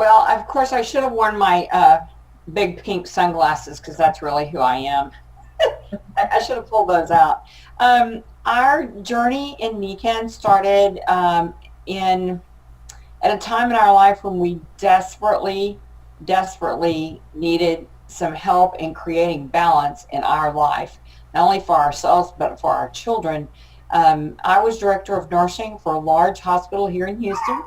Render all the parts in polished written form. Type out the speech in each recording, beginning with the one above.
Well, of course, I should have worn my big pink sunglasses because that's really who I am. I should have pulled those out. Our journey in Nikan started in at a time in our life when we desperately needed some help in creating balance in our life, not only for ourselves but for our children. I was director of nursing for a large hospital here in Houston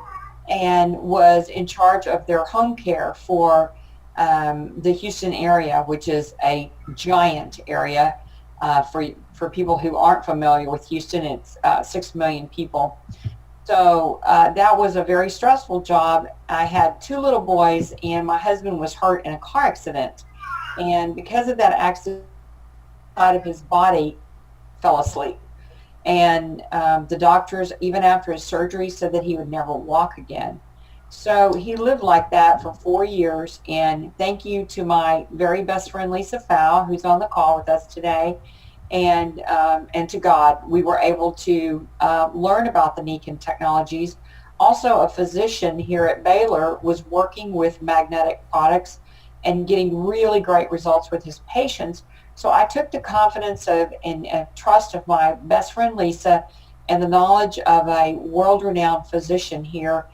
and was in charge of their home care for the Houston area, which is a giant area. For people who aren't familiar with Houston, it's 6 million people. So that was a very stressful job. I had two little boys, and my husband was hurt in a car accident. And because of that accident, side of his body fell asleep. And the doctors, even after his surgery, said that he would never walk again. So he lived like that for 4 years. And thank you to my very best friend, Lisa Fow, who's on the call with us today. And to God, we were able to learn about the Nikan technologies. Also, a physician here at Baylor was working with magnetic products and getting really great results with his patients. So I took the confidence of and trust of my best friend Lisa and the knowledge of a world-renowned physician here,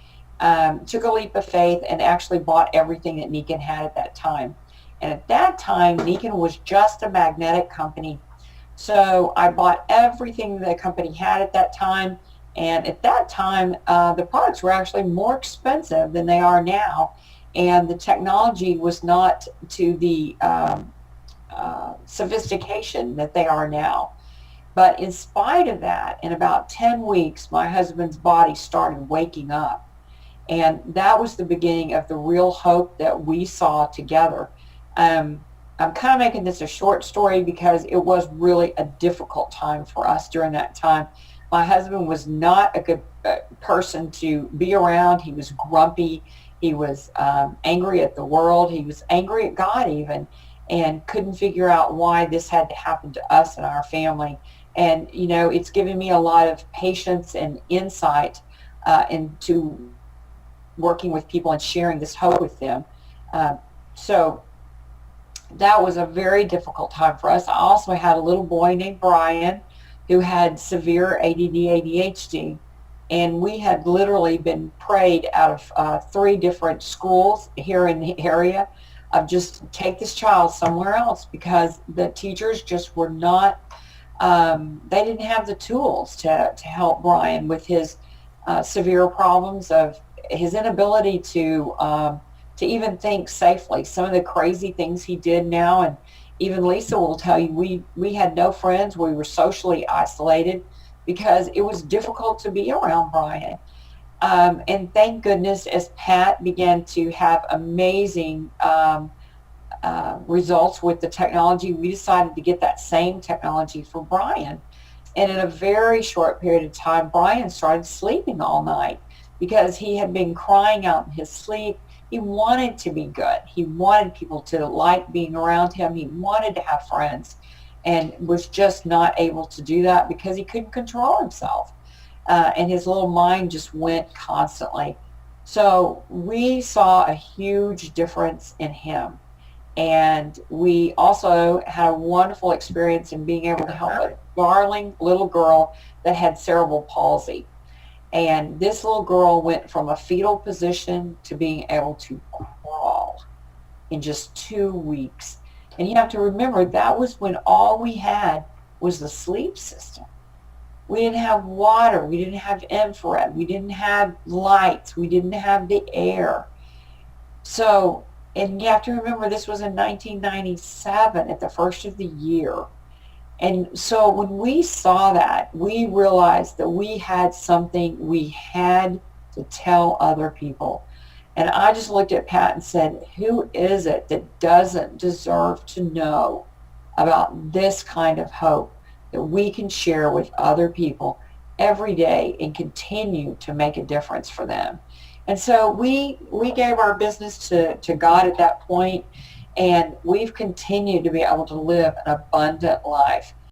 took a leap of faith and actually bought everything that Nikan had at that time. And at that time, Nikan was just a magnetic company. So I bought everything the company had at that time. And at that time, the products were actually more expensive than they are now. And the technology was not to the sophistication that they are now. But in spite of that, in about 10 weeks, my husband's body started waking up. And that was the beginning of the real hope that we saw together. I'm kind of making this a short story because it was really a difficult time for us during that time. My husband was not a good person to be around. He was grumpy. He was angry at the world. He was angry at God even, and couldn't figure out why this had to happen to us and our family. And, you know, it's given me a lot of patience and insight into working with people and sharing this hope with them. So that was a very difficult time for us. I also had a little boy named Brian who had severe ADD, ADHD. And we had literally been prayed out of 3 different schools here in the area of just take this child somewhere else because the teachers just were not, they didn't have the tools to help Brian with his severe problems of his inability to even think safely. Some of the crazy things he did now, and even Lisa will tell you, we had no friends. We were socially isolated because it was difficult to be around Brian. And thank goodness, as Pat began to have amazing results with the technology, we decided to get that same technology for Brian. And in a very short period of time, Brian started sleeping all night because he had been crying out in his sleep. He wanted to be good. He wanted people to like being around him. He wanted to have friends and was just not able to do that because he couldn't control himself. And his little mind just went constantly. So we saw a huge difference in him. And we also had a wonderful experience in being able to help a darling little girl that had cerebral palsy. And this little girl went from a fetal position to being able to crawl in just 2 weeks. And you have to remember, that was when all we had was the sleep system. We didn't have water. We didn't have infrared. We didn't have lights. We didn't have the air. So, and you have to remember, this was in 1997 at the first of the year. And so when we saw that, we realized that we had something we had to tell other people. And I just looked at Pat and said, who is it that doesn't deserve to know about this kind of hope that we can share with other people every day and continue to make a difference for them? And so we gave our business to God at that point, and we've continued to be able to live an abundant life.